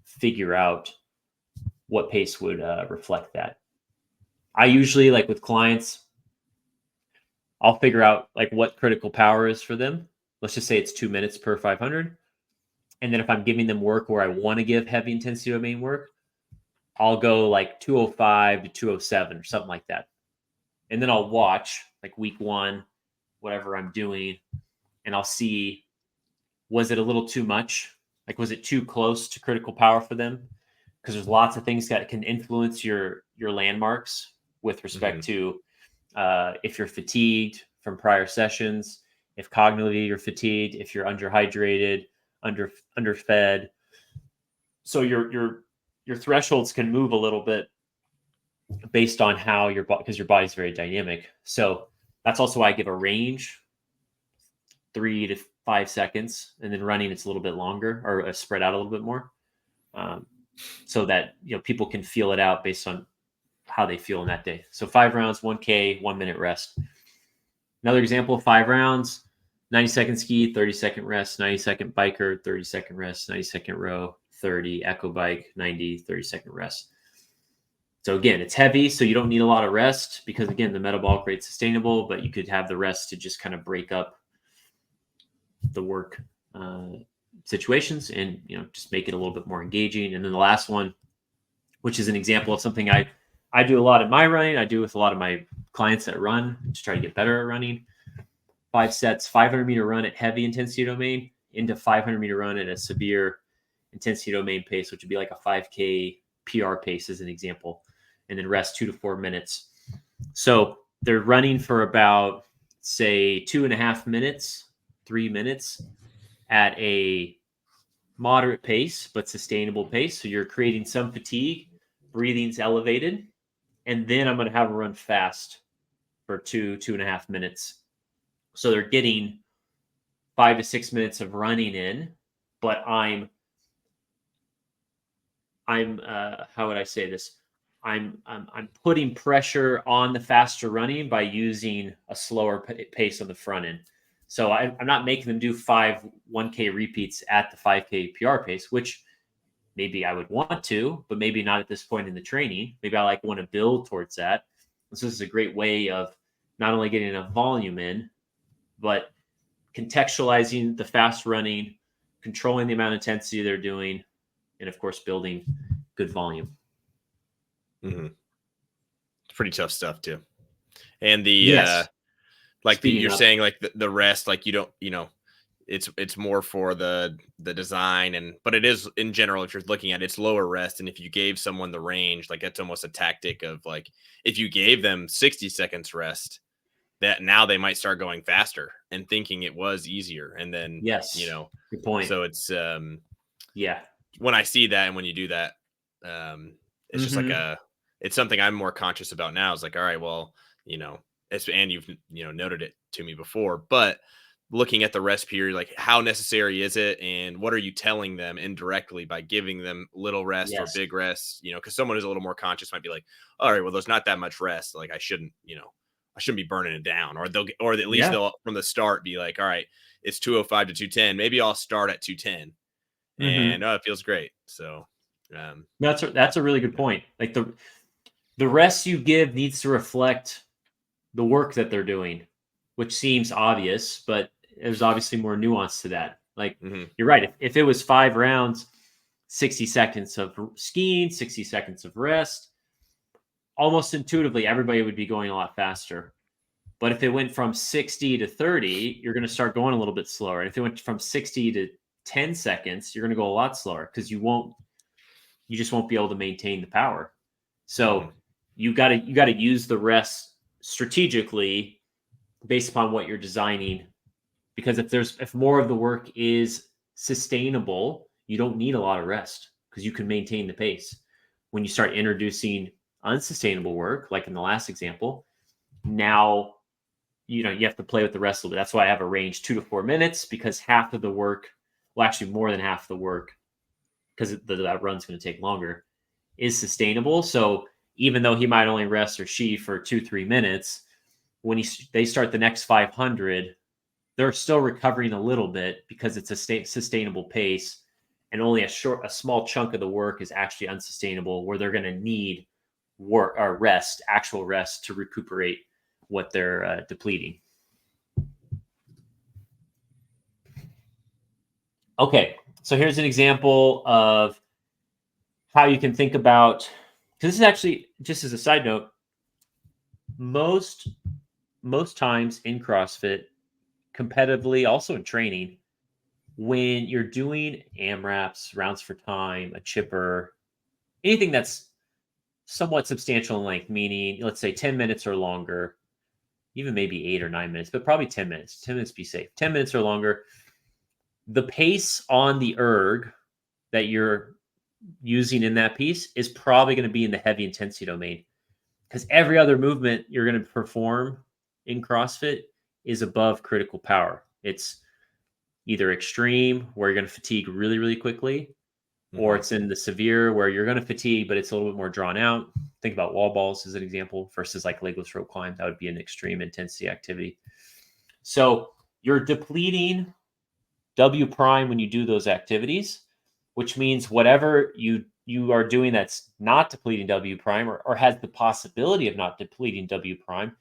figure out what pace would reflect that. I usually, like with clients, I'll figure out like what critical power is for them. Let's just say it's 2 minutes per 500. And then if I'm giving them work where I want to give heavy intensity domain work, I'll go like 205 to 207 or something like that. And then I'll watch like week 1, whatever I'm doing, and I'll see, was it a little too much? Like, was it too close to critical power for them? Because there's lots of things that can influence your landmarks with respect to if you're fatigued from prior sessions, if cognitively you're fatigued, if you're underhydrated, underfed. So your thresholds can move a little bit based on how because your body's very dynamic. So that's also why I give a range, 3 to 5 seconds, and then running it's a little bit longer or spread out a little bit more, so that people can feel it out based on how they feel in that day. So 5 rounds, 1K, 1 minute rest. Another example, 5 rounds, 90-second ski, 30-second rest, 90-second biker, 30-second rest, 90-second row, 30, echo bike, 90, 30-second rest. So again, it's heavy, so you don't need a lot of rest because, again, the metabolic rate's sustainable, but you could have the rest to just kind of break up the work situations and, just make it a little bit more engaging. And then the last one, which is an example of something I do a lot in my running, I do with a lot of my clients that run to try to get better at running. 5 sets, 500-meter run at heavy intensity domain into 500-meter run at a severe intensity domain pace, which would be like a 5K PR pace as an example, and then rest 2 to 4 minutes. So they're running for about, say, 2.5 minutes, 3 minutes at a moderate pace, but sustainable pace. So you're creating some fatigue, breathing's elevated, and then I'm going to have them run fast for 2.5 minutes. So they're getting 5 to 6 minutes of running in, but I'm how would I say this? I'm putting pressure on the faster running by using a slower pace on the front end. So I'm not making them do 5 1K repeats at the 5K PR pace, which maybe I would want to, but maybe not at this point in the training. Maybe I want to build towards that. So this is a great way of not only getting enough volume in, but contextualizing the fast running, controlling the amount of intensity they're doing, and of course, building good volume. Mm-hmm. It's pretty tough stuff too. And the yes. like you're saying, like the rest, like you don't, it's more for the design, but it is in general, if you're looking at it, it's lower rest. And if you gave someone the range, like that's almost a tactic of like, if you gave them 60 seconds rest, that now they might start going faster and thinking it was easier. And then, yes, good point. So it's, yeah, when I see that and when you do that, it's just like it's something I'm more conscious about now. It's like, all right, well, and you've, noted it to me before, but looking at the rest period, like how necessary is it, and what are you telling them indirectly by giving them little rest or Yes. big rest? Because someone who's a little more conscious might be like, all right, well, there's not that much rest. Like I shouldn't be burning it down, or at least Yeah. they'll from the start be like, all right, it's 205 to 210. Maybe I'll start at 210, Hmm. and it feels great. So, That's a really good point. Like the rest you give needs to reflect the work that they're doing, which seems obvious, but there's obviously more nuance to that. Like mm-hmm, you're right. If it was 5 rounds, 60 seconds of skiing, 60 seconds of rest, almost intuitively, everybody would be going a lot faster. But if it went from 60 to 30, you're going to start going a little bit slower. And if it went from 60 to 10 seconds, you're going to go a lot slower because you just won't be able to maintain the power. mm-hmm, So you got to use the rest strategically based upon what you're designing. Because if more of the work is sustainable, you don't need a lot of rest because you can maintain the pace. When you start introducing unsustainable work, like in the last example, now you have to play with the rest a little bit. That's why I have a range 2 to 4 minutes, because half of the work, well, actually more than half of the work, because that run's going to take longer, is sustainable. So even though he might only rest or she for 2-3 minutes, when they start the next 500, they're still recovering a little bit because it's a sustainable pace, and only a small chunk of the work is actually unsustainable, where they're going to need work or actual rest to recuperate what they're depleting. Okay, so here's an example of how you can think about, because this is actually, just as a side note, most most times in CrossFit, competitively, also in training, when you're doing AMRAPs, rounds for time, a chipper, anything that's somewhat substantial in length, meaning let's say 10 minutes or longer, even maybe 8 or 9 minutes, but probably 10 minutes. 10 minutes be safe. 10 minutes or longer. The pace on the erg that you're using in that piece is probably going to be in the heavy intensity domain, because every other movement you're going to perform in CrossFit is above critical power. It's either extreme, where you're going to fatigue really, really quickly, or mm-hmm, it's in the severe, where you're going to fatigue, but it's a little bit more drawn out. Think about wall balls as an example versus like legless rope climb. That would be an extreme intensity activity. So you're depleting W prime when you do those activities, which means whatever you are doing that's not depleting W prime, or has the possibility of not depleting W prime,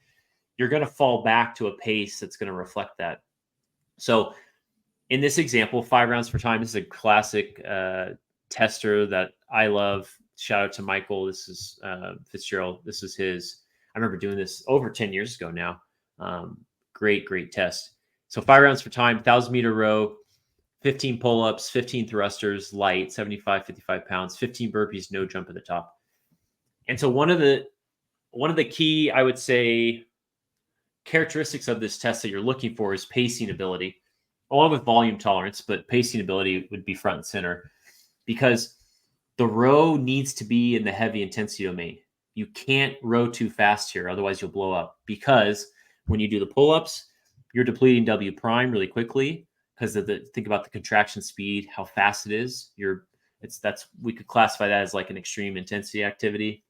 you're going to fall back to a pace that's going to reflect that. So in this example, 5 rounds per time, this is a classic tester that I love. Shout out to Michael. This is Fitzgerald. This is his. I remember doing this over 10 years ago now. Great test. So 5 rounds per time, 1,000-meter row, 15 pull-ups, 15 thrusters, light, 75, 55 pounds, 15 burpees, no jump at the top. And so one of the key, I would say, characteristics of this test that you're looking for is pacing ability, along with volume tolerance, but pacing ability would be front and center, because the row needs to be in the heavy intensity domain. You can't row too fast here, otherwise you'll blow up, because when you do the pull-ups, you're depleting W prime really quickly, because think about the contraction speed, how fast it is. We could classify that as like an extreme intensity activity.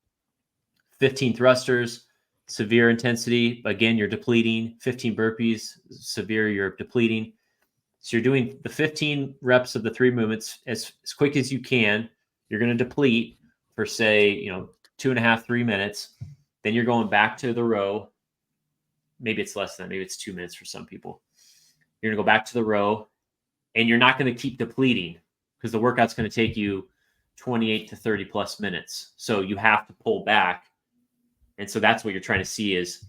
15 thrusters, severe intensity. Again, you're depleting. 15 burpees, severe, you're depleting. So you're doing the 15 reps of the 3 movements as quick as you can. You're going to deplete for, say, 2.5, 3 minutes. Then you're going back to the row. Maybe it's less than that. Maybe it's 2 minutes for some people. You're going to go back to the row, and you're not going to keep depleting, because the workout's going to take you 28 to 30 plus minutes. So you have to pull back. And so that's what you're trying to see is,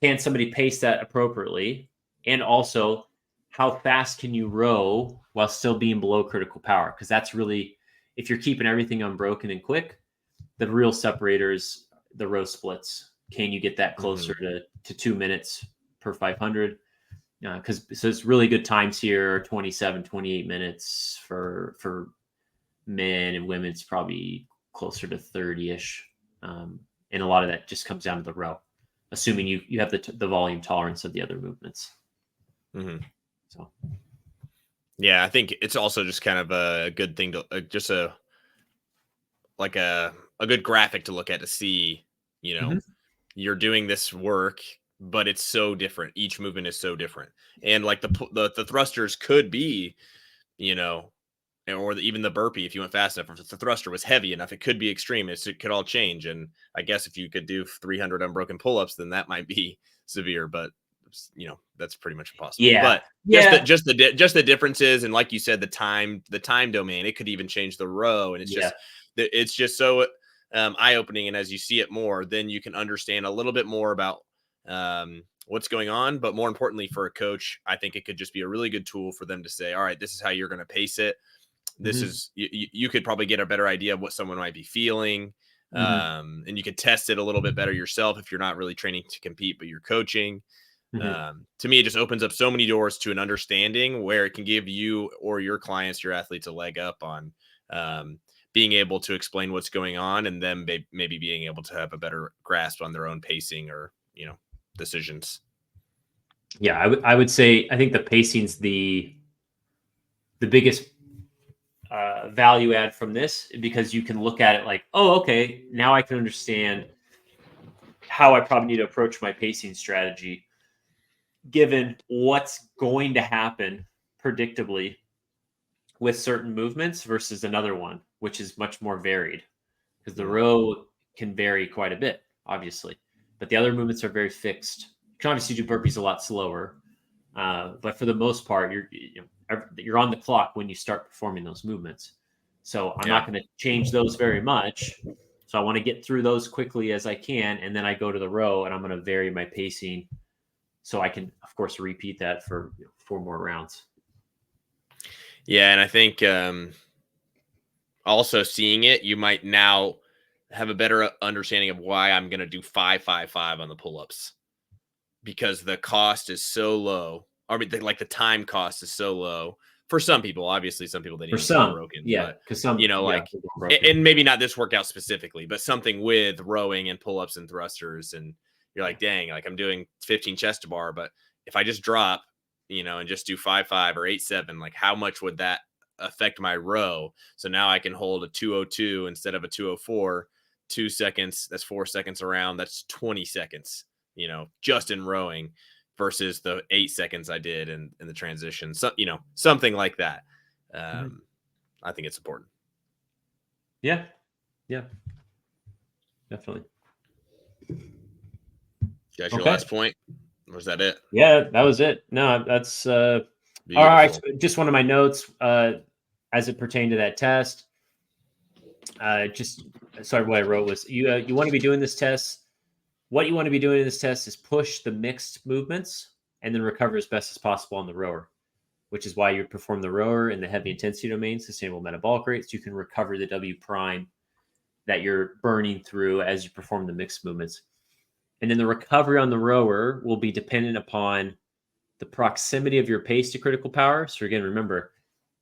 can somebody pace that appropriately? And also, how fast can you row while still being below critical power? Because that's really, if you're keeping everything unbroken and quick, the real separator is the row splits. Can you get that closer to 2 minutes per 500? So it's really good times here, 27, 28 minutes for men, and women it's probably closer to 30-ish. And a lot of that just comes down to the row, assuming you have the volume tolerance of the other movements. mm-hmm. So, yeah, I think it's also just kind of a good thing to just like a good graphic to look at to see, you know, mhm. you're doing this work, but it's so different. Each movement is so different. And like the thrusters could be, you know, or even the burpee, if you went fast enough, if the thruster was heavy enough, it could be extreme. It could all change. And I guess if you could do 300 unbroken pull-ups, then that might be severe, but you know, that's pretty much impossible. Yeah. But Yeah. just the differences, and like you said, the time domain, it could even change the row, and Yeah. it's just so eye-opening. And as you see it more, then you can understand a little bit more about what's going on. But more importantly, for a coach, I think it could just be a really good tool for them to say, all right, this is how you're going to pace it. This Mhm. is you could probably get a better idea of what someone might be feeling, Mhm. and you could test it a little bit better yourself if you're not really training to compete, but you're coaching. Mhm. To me, it just opens up so many doors to an understanding where it can give you or your clients, your athletes, a leg up on um, being able to explain what's going on, and then maybe being able to have a better grasp on their own pacing or decisions. Yeah, I would say I think the pacing's the biggest value add from this, because you can look at it like, oh, okay, now I can understand how I probably need to approach my pacing strategy given what's going to happen predictably with certain movements versus another one, which is much more varied, because the Mm. row can vary quite a bit, obviously, but the other movements are very fixed. You can obviously do burpees a lot slower, but for the most part, you're on the clock when you start performing those movements. So I'm Yeah. not going to change those very much. So I want to get through those quickly as I can, and then I go to the row, and I'm going to vary my pacing so I can, of course, repeat that for 4 more rounds. Yeah, and I think also seeing it, you might now have a better understanding of why I'm going to do 5 5 5 on the pull-ups, because the cost is so low. I mean, like the time cost is so low for some people. Obviously, some people they For need to go some, unbroken, yeah, but because some, yeah, like, they're broken. and maybe not this workout specifically, but something with rowing and pull-ups and thrusters, and you're Yeah. like, dang, like I'm doing 15 chest to bar, but if I just drop, and just do 5 5 or 8 7, like how much would that affect my row? So now I can hold a 202 instead of a 204, 2 seconds. That's 4 seconds around. That's 20 seconds, just in rowing versus the 8 seconds I did in the transition. So, something like that. Mhm. I think it's important. Yeah, yeah, definitely. Got your Okay. last point? Or was that it? Yeah, that was it. No, that's all right. Beautiful. Just one of my notes as it pertained to that test. Just sorry, what I wrote was you want to be doing this test. What you want to be doing in this test is push the mixed movements and then recover as best as possible on the rower, which is why you perform the rower in the heavy intensity domain, sustainable metabolic rates. You can recover the W prime that you're burning through as you perform the mixed movements. And then the recovery on the rower will be dependent upon the proximity of your pace to critical power. So again, remember,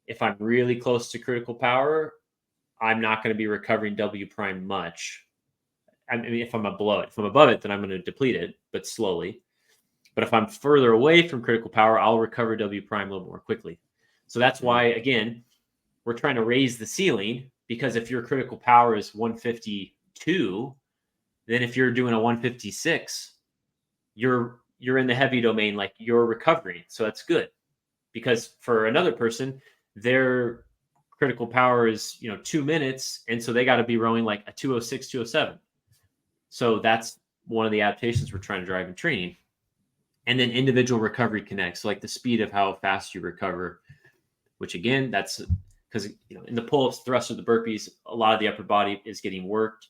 if I'm really close to critical power, I'm not going to be recovering W prime much. I mean, if I'm below it, if I'm above it, then I'm going to deplete it, but slowly. But if I'm further away from critical power, I'll recover W prime a little more quickly. So that's Mhm. why, again, we're trying to raise the ceiling, because if your critical power is 152, then if you're doing a 156, you're in the heavy domain, like you're recovering. So that's good, because for another person, their critical power is 2 minutes, and so they got to be rowing like a 206, 207. So that's one of the adaptations we're trying to drive in training. And then individual recovery connects, so like the speed of how fast you recover, which again, that's because in the pull-ups, thrust, or the burpees, a lot of the upper body is getting worked.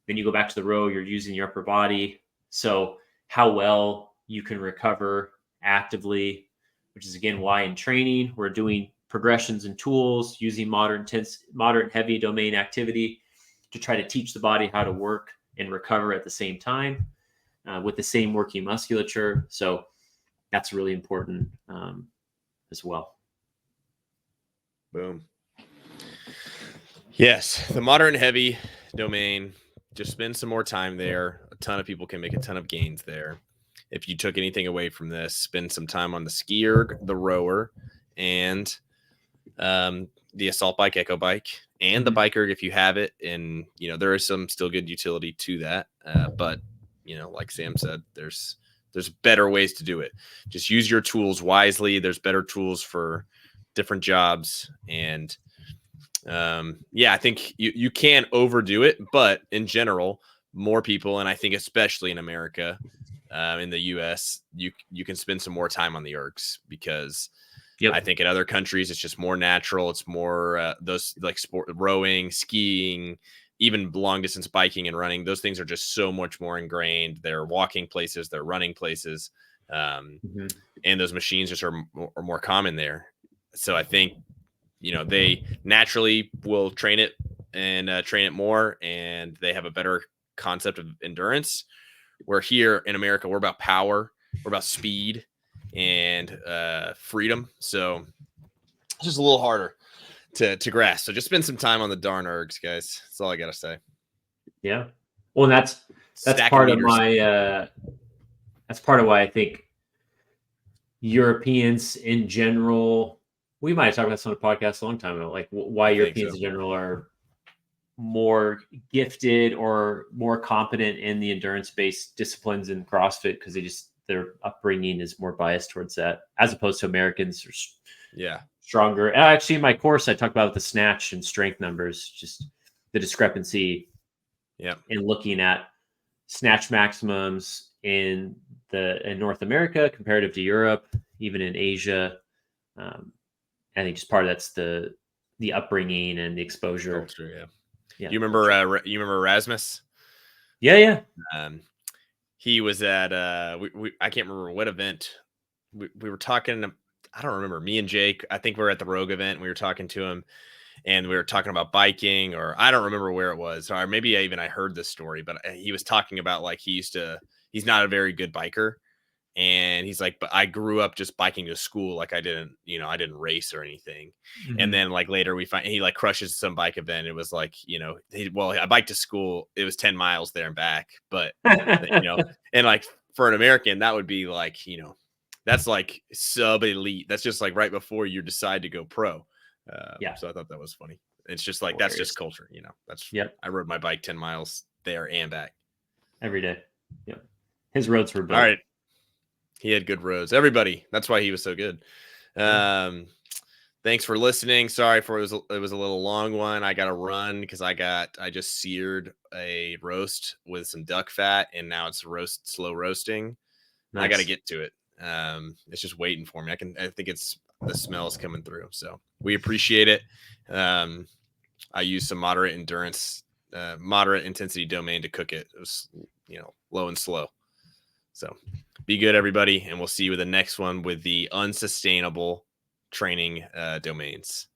Then you go back to the row, you're using your upper body. So how well you can recover actively, which is again why in training we're doing progressions and tools using moderate heavy domain activity to try to teach the body how to work and recover at the same time with the same working musculature. So that's really important as well. Boom. Yes, the moderate and heavy domain. Just spend some more time there. A ton of people can make a ton of gains there. if you took anything away from this, spend some time on the ski erg, the rower, and the assault bike, echo bike, and the bike erg if you have it. And there is some still good utility to that, but like Sam said, there's better ways to do it. Just use your tools wisely. There's better tools for different jobs. And I think you can overdo it, but in general, more people, and I think especially in America, in the US, you can spend some more time on the ergs, because I think in other countries it's just more natural. It's more those like sport, rowing, skiing, even long distance biking and running. Those things are just so much more ingrained. They're walking places, they're running places, and those machines just are more common there. So I think they naturally will train it and train it more, and they have a better concept of endurance. Where here in America, we're about power, we're about speed and freedom. So it's just a little harder to grasp. So just spend some time on the darn ergs, guys. That's all I gotta say. Yeah. Well, that's part of my that's part of why I think Europeans in general, we might have talked about this on a podcast a long time ago, like why Europeans in general are more gifted or more competent in the endurance-based disciplines in CrossFit, because their upbringing is more biased towards that, as opposed to Americans are stronger. Actually, in my course, I talked about the snatch and strength numbers, just the discrepancy in looking at snatch maximums in North America comparative to Europe, even in Asia. I think just part of that's the upbringing and the exposure. Culture, yeah. You remember Erasmus? Yeah. He was at I can't remember what event. We were talking. I don't remember. Me and Jake, I think we were at the Rogue event. And we were talking to him, and we were talking about biking, or I don't remember where it was, or maybe I heard this story, but he was talking about like he's not a very good biker. And he's like, but I grew up just biking to school. Like I didn't race or anything. And then like later we find he like crushes some bike event. It was like, I biked to school. It was 10 miles there and back. But, and like for an American, that would be like, that's like sub elite. That's just like right before you decide to go pro. So I thought that was funny. It's just like, that's just culture. I rode my bike 10 miles there and back every day. Yep. His roads were built. All right. He had good roads. Everybody. That's why he was so good. Thanks for listening. Sorry for it was a little long one. I got to run because I just seared a roast with some duck fat, and now it's slow roasting. Nice. I got to get to it. It's just waiting for me. I think the smell is coming through. So we appreciate it. I used some moderate intensity domain to cook it. It was, low and slow. So be good, everybody, and we'll see you with the next one with the unsustainable training domains.